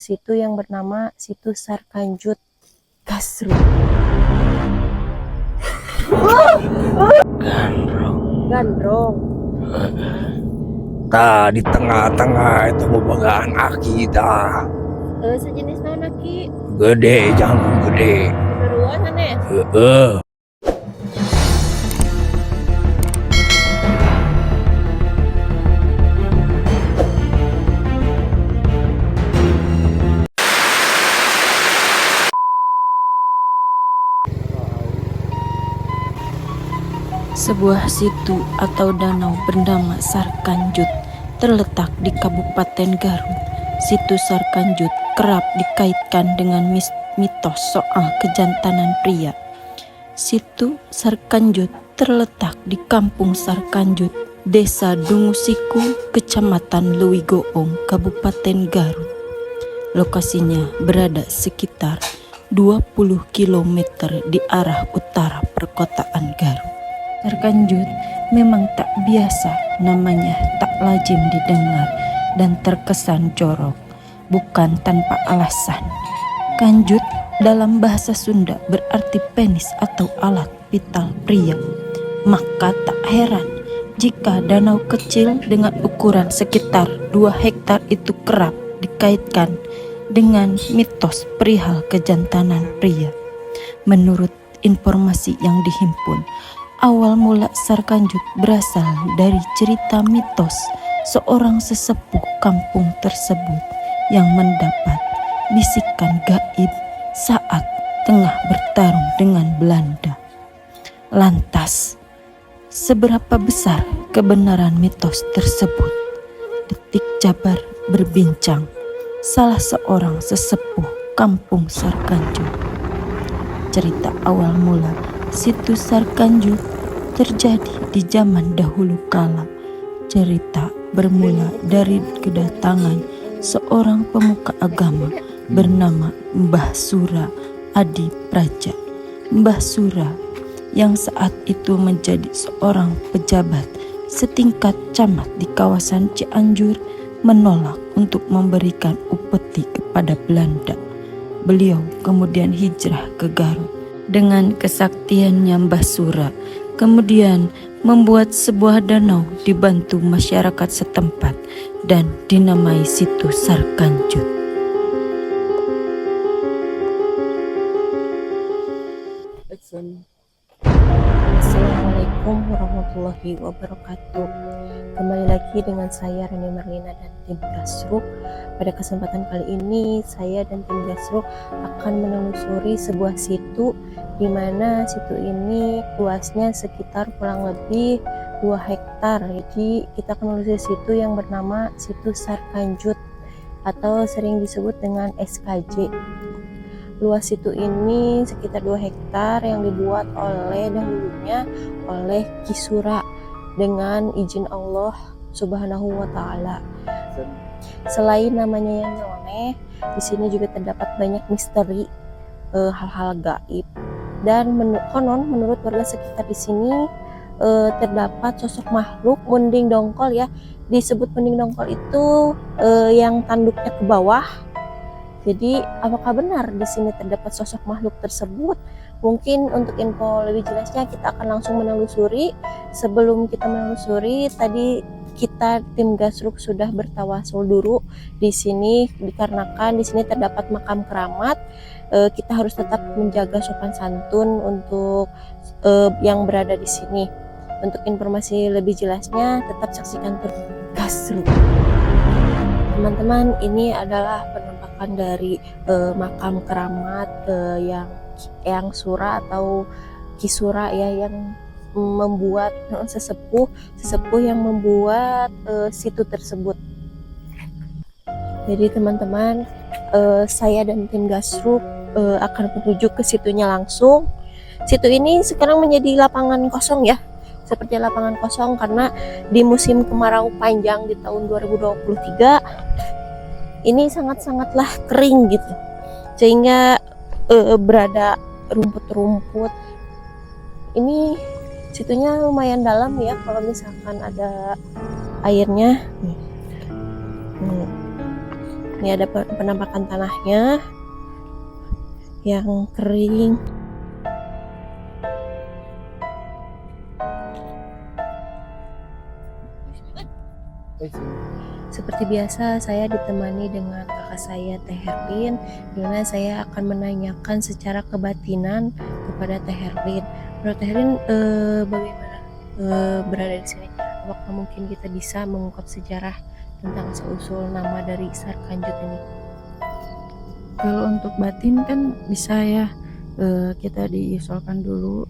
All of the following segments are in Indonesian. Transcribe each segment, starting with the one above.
situ yang bernama situ Sarkanjut Gasruk. Gandrong. Nah, di tengah-tengah itu memegang akidah. Sejenis naon aki? Gede, jangan gede. Beneruan aneh. Heeh. Sebuah situ atau danau bernama Sarkanjut terletak di Kabupaten Garut. Situ Sarkanjut kerap dikaitkan dengan mitos soal kejantanan pria. Situ Sarkanjut terletak di Kampung Sarkanjut, Desa Dungusiku, Kecamatan Lewigoong, Kabupaten Garut. Lokasinya berada sekitar 20 km di arah utara perkotaan Garut. Sarkanjut memang tak biasa, namanya tak lazim didengar dan terkesan jorok, bukan tanpa alasan. Kanjut dalam bahasa Sunda berarti penis atau alat vital pria. Maka tak heran jika danau kecil dengan ukuran sekitar 2 hektar itu kerap dikaitkan dengan mitos perihal kejantanan pria. Menurut informasi yang dihimpun, awal mula Sarkanjut berasal dari cerita mitos seorang sesepuh kampung tersebut yang mendapat bisikan gaib saat tengah bertarung dengan Belanda. Lantas, seberapa besar kebenaran mitos tersebut? Detik Jabar berbincang salah seorang sesepuh kampung Sarkanjut. Cerita awal mula situ Sarkanjut terjadi di zaman dahulu kala. Cerita bermula dari kedatangan seorang pemuka agama bernama Mbah Sura Adi Praja. Mbah Sura yang saat itu menjadi seorang pejabat setingkat camat di kawasan Cianjur menolak untuk memberikan upeti kepada Belanda. Beliau kemudian hijrah ke Garut. Dengan kesaktiannya Mbah Sura kemudian membuat sebuah danau dibantu masyarakat setempat dan dinamai situ Sarkanjut. Assalamualaikum warahmatullahi wabarakatuh. Kembali lagi dengan saya Reni Marlina dan tim Gasruk. Pada kesempatan kali ini saya dan tim Gasruk akan menelusuri sebuah situ di mana situ ini luasnya sekitar kurang lebih 2 hektar. Jadi kita akan menelusuri situ yang bernama situ Sarkanjut atau sering disebut dengan SKJ. Luas situ ini sekitar 2 hektar yang dibuat dahulunya oleh Ki Sura dengan izin Allah Subhanahu wa taala. Selain namanya yang nyeleneh, di sini juga terdapat banyak misteri, hal-hal gaib. Dan konon menurut warga sekitar di sini terdapat sosok makhluk munding dongkol ya. Disebut munding dongkol itu yang tanduknya ke bawah. Jadi apakah benar di sini terdapat sosok makhluk tersebut? Mungkin untuk info lebih jelasnya kita akan langsung menelusuri. Sebelum kita menelusuri, tadi kita tim Gasruk sudah bertawasul dulu di sini dikarenakan di sini terdapat makam keramat. Kita harus tetap menjaga sopan santun untuk yang berada di sini. Untuk informasi lebih jelasnya tetap saksikan terus Gasruk. Teman-teman, ini adalah penampakan dari makam keramat yang Sura atau Ki Sura ya, yang membuat sesepuh yang membuat situ tersebut. Jadi teman-teman, saya dan tim Gasruk akan menuju ke situnya langsung. Situ ini sekarang menjadi lapangan kosong ya, seperti lapangan kosong karena di musim kemarau panjang di tahun 2023 ini sangatlah kering gitu, sehingga berada rumput-rumput. Ini situnya lumayan dalam ya kalau misalkan ada airnya. Ini ada penampakan tanahnya yang kering. Seperti biasa, saya ditemani dengan kakak saya Teh Herlin, di mana saya akan menanyakan secara kebatinan kepada Teh Herlin. Menurut Teh Herlin, bagaimana berada di sini? Apakah mungkin kita bisa mengungkap sejarah tentang asal-usul nama dari Sarkanjut ini? Kalau untuk batin kan bisa ya, kita diusulkan dulu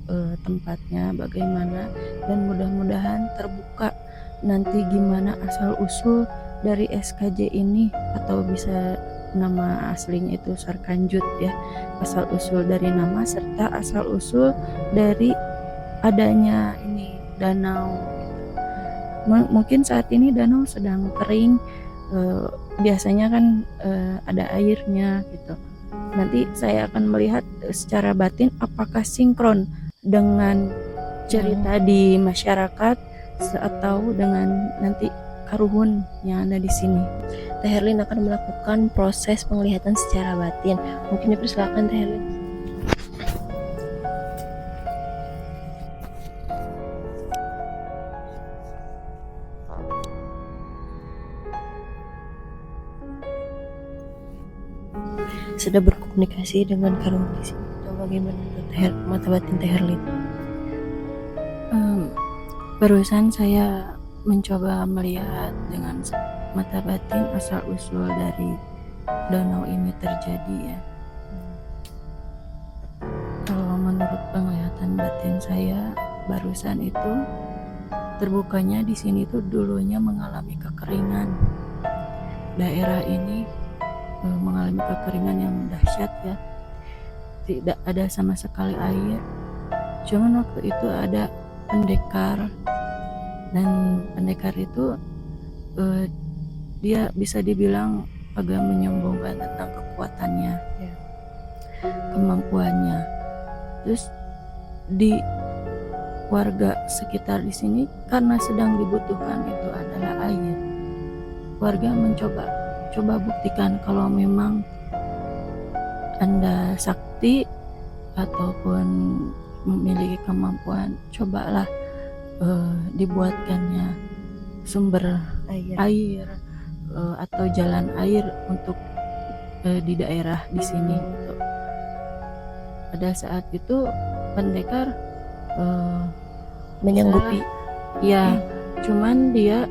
tempatnya bagaimana, dan mudah-mudahan terbuka nanti gimana asal usul dari SKJ ini, atau bisa nama aslinya itu Sarkanjut ya, asal usul dari nama serta asal usul dari adanya ini danau. Mungkin saat ini danau sedang kering, biasanya kan ada airnya gitu. Nanti saya akan melihat secara batin apakah sinkron dengan cerita di masyarakat atau dengan nanti karuhun yang ada di sini. Teh Herlin akan melakukan proses penglihatan secara batin. Mungkin dipersilakan Teh Herlin. Sudah berkomunikasi dengan karuhun di sini atau bagaimana mata batin Teh Herlin? Barusan saya mencoba melihat dengan mata batin asal usul dari danau ini terjadi ya. Kalau menurut penglihatan batin saya barusan itu, terbukanya di sini tuh dulunya mengalami kekeringan. Daerah ini mengalami kekeringan yang dahsyat ya. Tidak ada sama sekali air. Cuman waktu itu ada pendekar, dan pendekar itu dia bisa dibilang agak menyombongkan tentang kekuatannya, kemampuannya. Terus di warga sekitar di sini karena sedang dibutuhkan itu adalah air, warga coba buktikan kalau memang Anda sakti ataupun memiliki kemampuan, cobalah dibuatkannya sumber air atau jalan air untuk di daerah di sini gitu. Pada saat itu pendekar Menyanggupi. Ya, cuman dia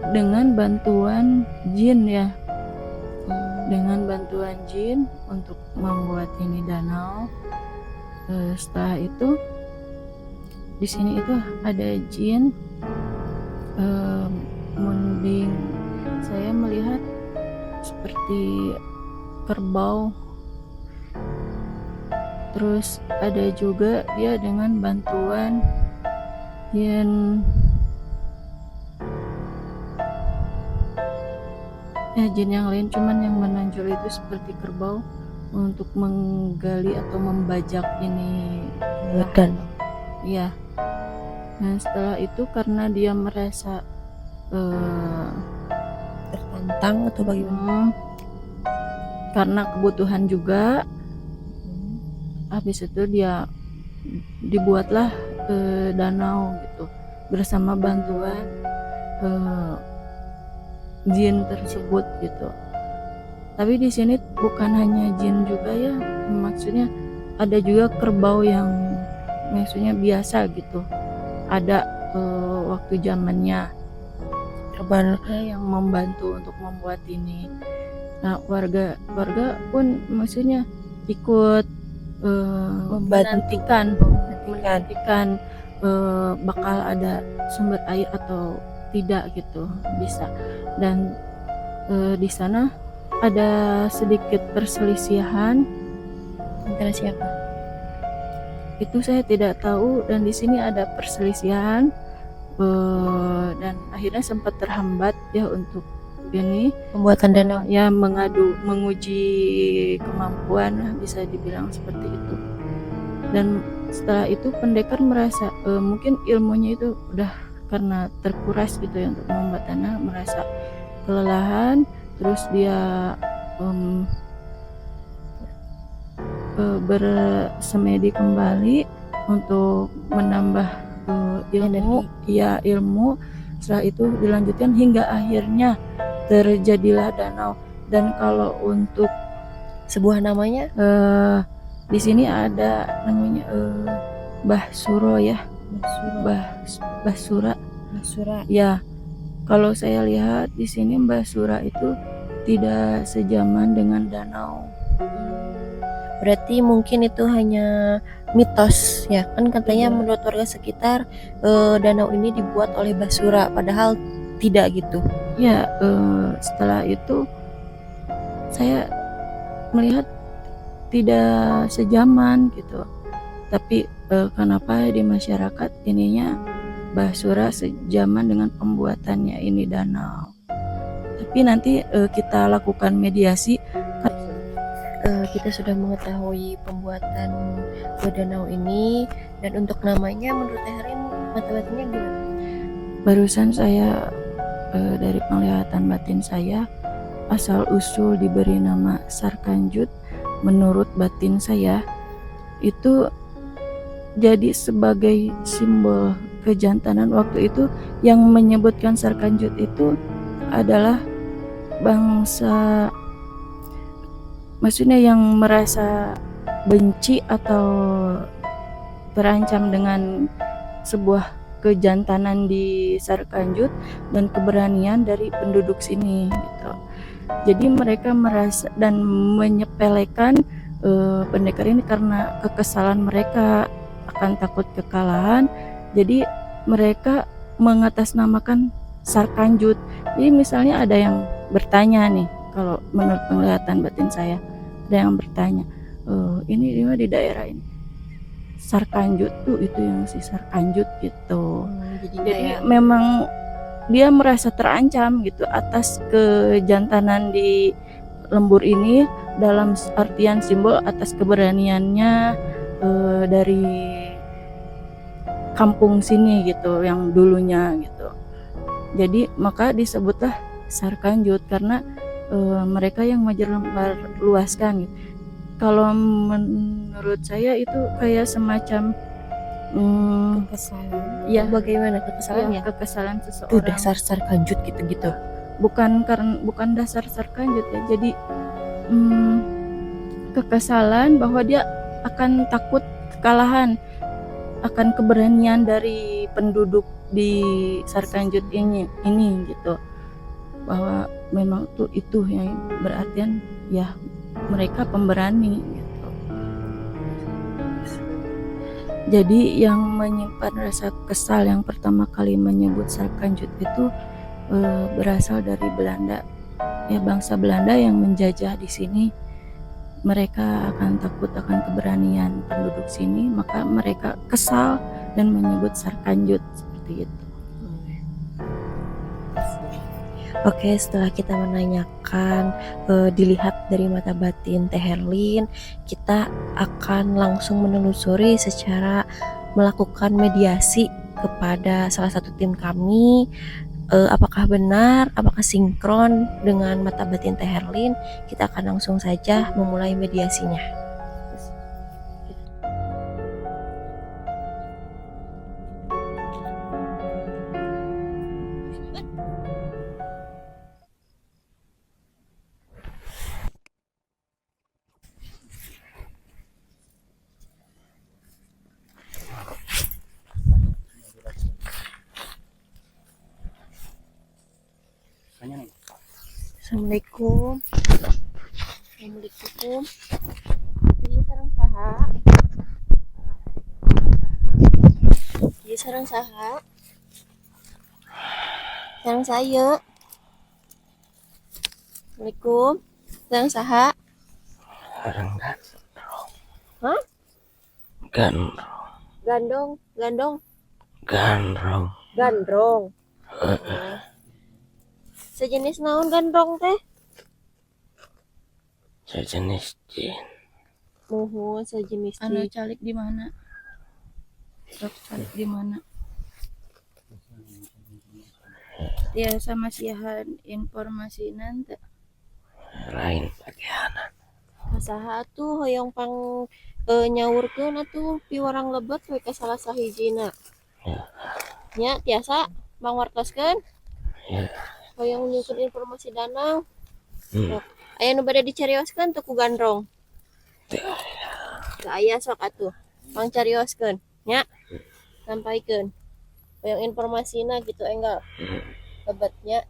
dengan bantuan jin ya, dengan bantuan jin untuk membuat ini danau. Setelah itu di sini itu ada jin munding. Saya melihat seperti kerbau. Terus ada juga dia dengan bantuan jin jin yang lain, cuman yang menonjol itu seperti kerbau untuk menggali atau membajak ini Hutan. ya. Nah setelah itu karena dia merasa Tertantang atau bagaimana? karena kebutuhan juga, habis itu dia dibuatlah danau gitu bersama bantuan jin tersebut gitu. Tapi di sini bukan hanya jin juga ya, maksudnya ada juga kerbau yang maksudnya biasa gitu. Ada waktu zamannya kerbau yang membantu untuk membuat ini. Nah warga pun maksudnya ikut menantikan bakal ada sumber air atau tidak gitu, bisa. Dan di sana ada sedikit perselisihan Antara siapa? itu saya tidak tahu, dan di sini ada perselisihan dan akhirnya sempat terhambat ya untuk ini Pembuatan danau. ya, menguji kemampuan lah, bisa dibilang seperti itu. Dan setelah itu pendekar merasa mungkin ilmunya itu udah karena terkuras gitu ya untuk membuat tanah, merasa kelelahan. terus dia bersemedi kembali untuk menambah ilmu, ya ilmu. Setelah itu dilanjutkan hingga akhirnya terjadilah danau. Dan kalau untuk Sebuah namanya di sini ada namanya Bahsuro ya, Bahsura. Basura. Ya, kalau saya lihat di sini Bahsura itu tidak sejaman dengan danau. Berarti mungkin itu hanya mitos ya kan, katanya Iya. menurut warga sekitar danau ini dibuat oleh Basura, padahal tidak gitu. Ya, setelah itu saya melihat tidak sejaman gitu. Tapi kenapa di masyarakat ininya Bahsura sejaman dengan pembuatannya ini danau. Tapi nanti kita lakukan mediasi. Kita sudah mengetahui pembuatan danau ini, dan untuk namanya menurut Teh Herlin mata batinnya gimana? Barusan saya dari penglihatan batin saya, asal usul diberi nama Sarkanjut, menurut batin saya itu jadi sebagai simbol kejantanan. Waktu itu yang menyebutkan Sarkanjut itu adalah bangsa, maksudnya yang merasa benci atau terancam dengan sebuah kejantanan di Sarkanjut dan keberanian dari penduduk sini gitu. Jadi mereka merasa dan menyepelekan pendekar ini karena kekesalan mereka akan takut kekalahan. Jadi mereka mengatasnamakan Sarkanjut. Jadi misalnya ada yang bertanya nih, kalau menurut penglihatan batin saya, ada yang bertanya, ini di daerah ini Sarkanjut tuh itu yang si Sarkanjut gitu. Jadi memang dia merasa terancam gitu atas kejantanan di lembur ini, dalam artian simbol atas keberaniannya dari kampung sini gitu, yang dulunya gitu. Jadi maka disebutlah Sarkanjut karena mereka yang luaskan gitu. Kalau menurut saya itu kayak semacam Kekesalan. ya, Bagaimana kekesalan ya? kekesalan Itu seseorang. dasar Sarkanjut gitu-gitu. Bukan dasar Sarkanjut ya. Jadi kekesalan bahwa dia akan takut kekalahan, akan keberanian dari penduduk di Sarkanjut ini gitu, bahwa memang tuh itu yang berartian ya mereka pemberani gitu. Jadi yang menyimpan rasa kesal yang pertama kali menyebut Sarkanjut itu berasal dari Belanda ya, bangsa Belanda yang menjajah di sini. Mereka akan takut akan keberanian penduduk sini, maka mereka kesal dan menyebut Sarkanjut seperti itu. Oke, setelah kita menanyakan dilihat dari mata batin Teh Herlin, kita akan langsung menelusuri secara melakukan mediasi kepada salah satu tim kami. Apakah benar, apakah sinkron dengan mata batin Teh Herlin? Kita akan langsung saja memulai mediasinya. Assalamualaikum. Assalamualaikum. Iya sareng saha? Iya sareng saha? Sareng saya. Assalamualaikum. Sareng saha? Sareng Hah? gandrong. Gandong. Gandrong. Sejenis naon gandrong teh? Sejenis jin. Muhun sejenis Anu calik di mana? Sok calik di mana? Ya sama siahan informasi nanti. lain bagian. Saha tuh hoyong pang nyawurkeun atuh piwarang lebet we ka salah sahijina. Nya tiasa Bang wartoskeun. Ya. Hoyong nyusun informasi danau. Hmm. Sok. Aya nu bade dicarioskeun teu ku gandrong. Teu aya sok atuh. Mang carioskeun nya. Sampaikeun. Hoyong informasina gitu enggal. Lebetnya.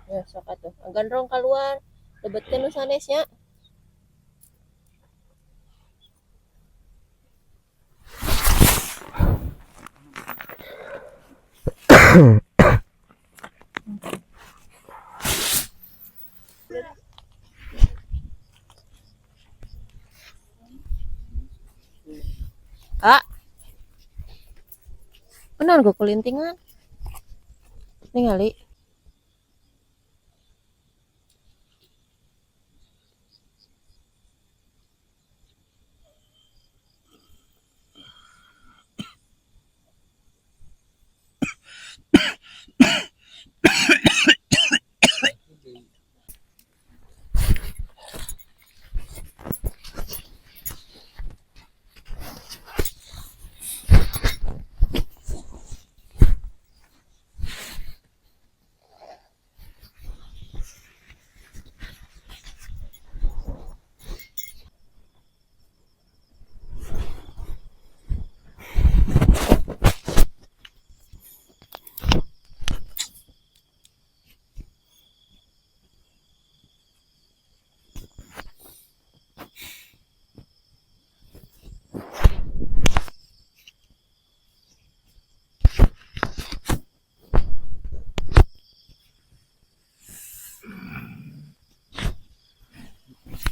Ya sok atuh. Gandrong keluar. Lebetkeun nu sanesnya. Kak. Benar gue kelintingan. Ningali.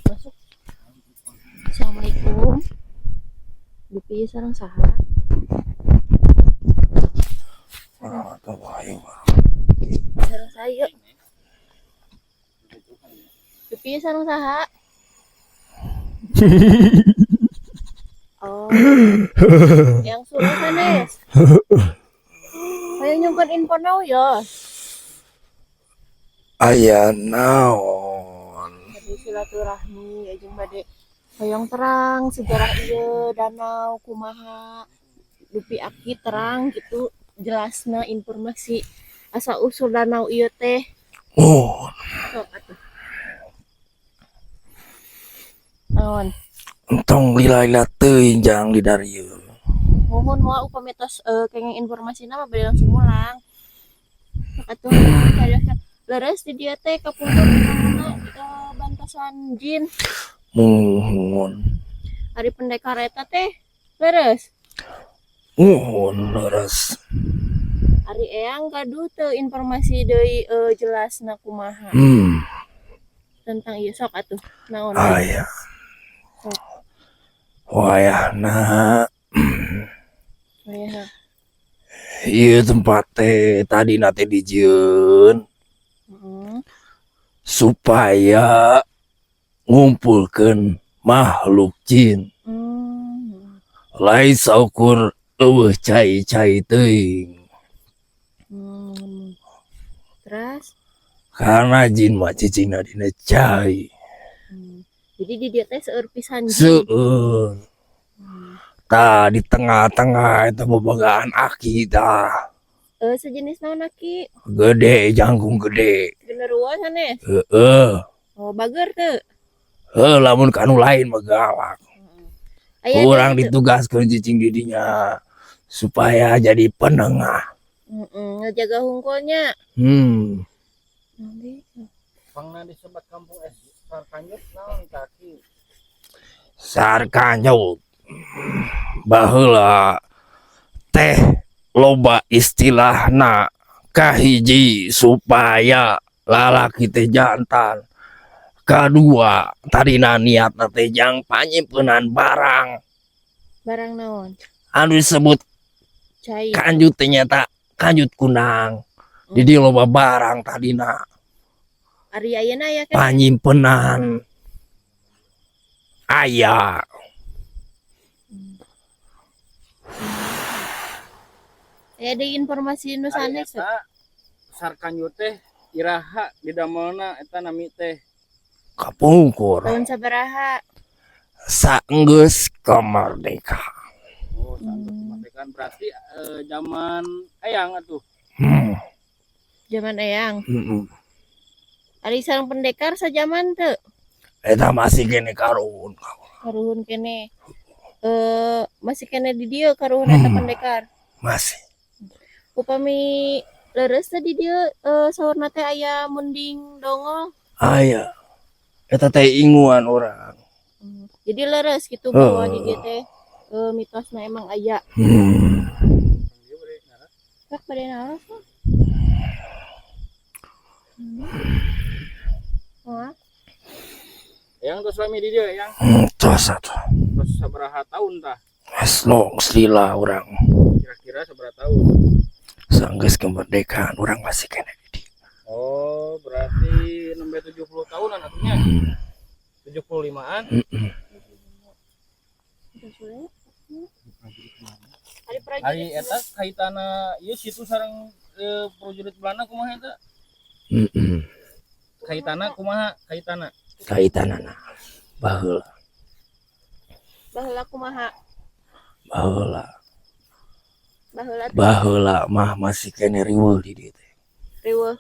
Masuk. Assalamualaikum. Dupi sareng saha? Sareng saya. Dupi sareng saha? Oh, yang suruh sanes. Ayo nyungkeun info now ya. Aya naon? Bade silaturahmi jeung bade hoyong terang sejarah ieu danau kumaha. Dupi aki terang gitu jelasna informasi asal usul danau ieu teh. Oh, Sok atuh. Naon? entong lila-lila teuing jang di darieu. Mohon moal upami tos kenging informasina mah bade langsung mulang. Sok atuh carioskeun. Leres di dieu teh kapungkur mana bantasan jin. Muhun. Ari pendekar eta teh leres. Muhun leres. Ari eyang gaduh teu informasi deui jelasna kumaha tentang ieu sok atuh. Naon? Aya. Sok. Wayahna Aya. ieu tempat teh tadi nate dijieun supaya ngumpulkeun makhluk jin. Lain saukur eueuh cai-cai teuing. Terus Karena jin mah cicingna dina cai. jadi di dieu teh seueur pisan jin. Seueur. Tah di tengah-tengah eta bobogaan aki tah. Sejenis naon aki? Gede jangkung gede. Genderuwo sanes. Heeh. Oh, bager teu. Lamun kanu lain mah galak. Aya Kurang deui teu. ditugaskeun cicing didinya supaya jadi penengah. Ngejaga hungkulnya. Pangna disebat kampung Sarkanyut naon kaki? Sarkanyut. Baheula teh loba istilahna kahiji supaya lalaki teh jantan. Kadua tadina niatna teh jang panyimpenan barang. Barang naon? Anu disebut Cai. kanjut teh nyata kanjut kunang. Jadi loba barang tadina Ari ayeuna aya kan? panyimpenan aya. Aya deui informasi nu sanes. Sarkanyut teh iraha di damelna eta nami teh. kapungkur Tahun sabaraha? saenggeus kemerdekaan. Oh, sampai kemerdekaan berarti zaman Eyang atuh. Zaman Eyang. Heeh. Ari sareng pendekar sajaman teu? Eta masih kene karuhun. Karuhun kene. Masih kene di dieu karuhun eta pendekar. Masih. Upami leres teh di dieu saurna teh aya munding dongol. Aya. Eta teh inguan orang. Jadi leres gitu bahwa di dieu teh mitosna emang aya. Rek bade naras mah. Wah, Eyang terus lami di dia Eyang. Terus atuh. Terus sabaraha tahun tah? Wes long lila orang. Kira-kira sabaraha tahun? Saenggeus kemerdekaan orang masih kene di dieu. Oh, berarti nembe 70 tahunan atunya. 75-an. Hari eta kaitana ieu situ sareng prajurit Belanda kumaha eta? Kaitana kumaha kaitana? Kaitanana baheula baheula kumaha? baheula Baheula teh baheula mah masih kene riweuh di dieu teh. riweuh.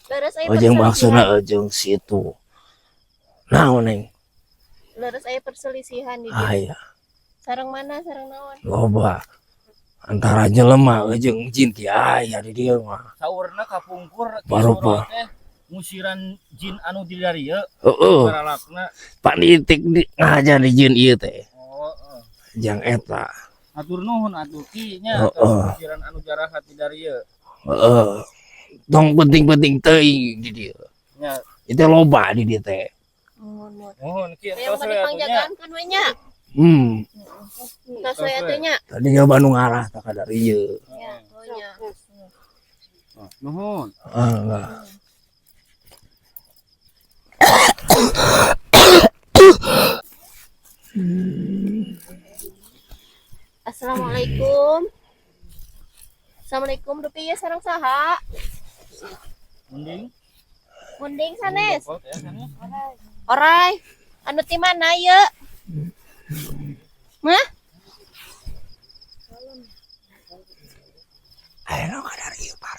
Leres aya Ojeng perselisihan. maksudna ojeng situ. Naon neng? Leres aya perselisihan di dieu. Aya Sareng mana sareng naon? loba antara jelema ojeng jin ti aya di dieu mah. Saurna kapungkur Barupa. teh ngusiran jin anu di dari ieu. Heeh. Baralakna. Panitik di ngajar di jin ieu teh. Oh, Jang eta. atur nuhun atuh ki nya Heeh. ngusiran anu jarahat di dari ieu. Heeh. Tong penting-penting teuing di dieu. Nya, Itu loba di dieu teh. Mohon. nuhun ki Yang tos mah we atuh nya. dipangjagaan we nya. Tos we atuh nya. Tadi nyoba nu ngarah tak ada ieu. Ya, oh nya. Nuhun. Enggak. Assalamualaikum. Assalamualaikum rupiah sareng saha? Mending Munding sanes. bokot ya sanes. Orai. Anu ti mana ye? Mah? Aya nu kada ieu par.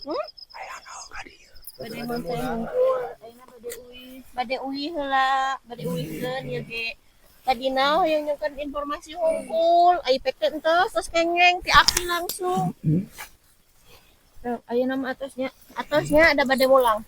Hmm? Aya nu kada ieu. Bade mun teh hungkul, ayeuna bade uih. Bade uih heula, bade uihkeun ieu ge. Tadina hoyong nyungkeun informasi hungkul, ai pek teh entos tos kengeng ti api langsung. Nah, ayeuna mah atosnya ada bade mulang.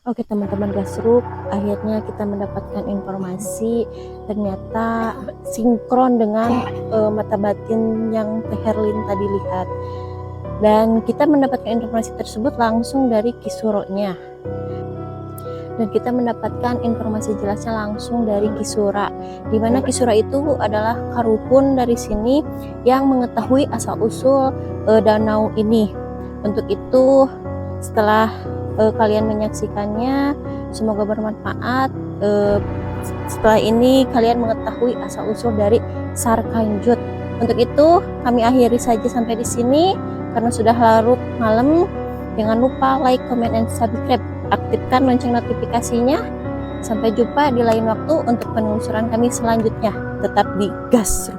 Oke teman-teman Gasruk, akhirnya kita mendapatkan informasi ternyata sinkron dengan mata batin yang Teh Herlin tadi lihat. Dan kita mendapatkan informasi tersebut langsung dari Kisuronya. Dan kita mendapatkan informasi jelasnya langsung dari Kisura, di mana Kisura itu adalah karuhun dari sini yang mengetahui asal-usul danau ini. Untuk itu, setelah kalian menyaksikannya, semoga bermanfaat. Setelah ini kalian mengetahui asal-usul dari Sarkanjut. Untuk itu, kami akhiri saja sampai di sini karena sudah larut malam. Jangan lupa like, comment, and subscribe. Aktifkan lonceng notifikasinya. Sampai jumpa di lain waktu untuk penelusuran kami selanjutnya. Tetap di Gasruk.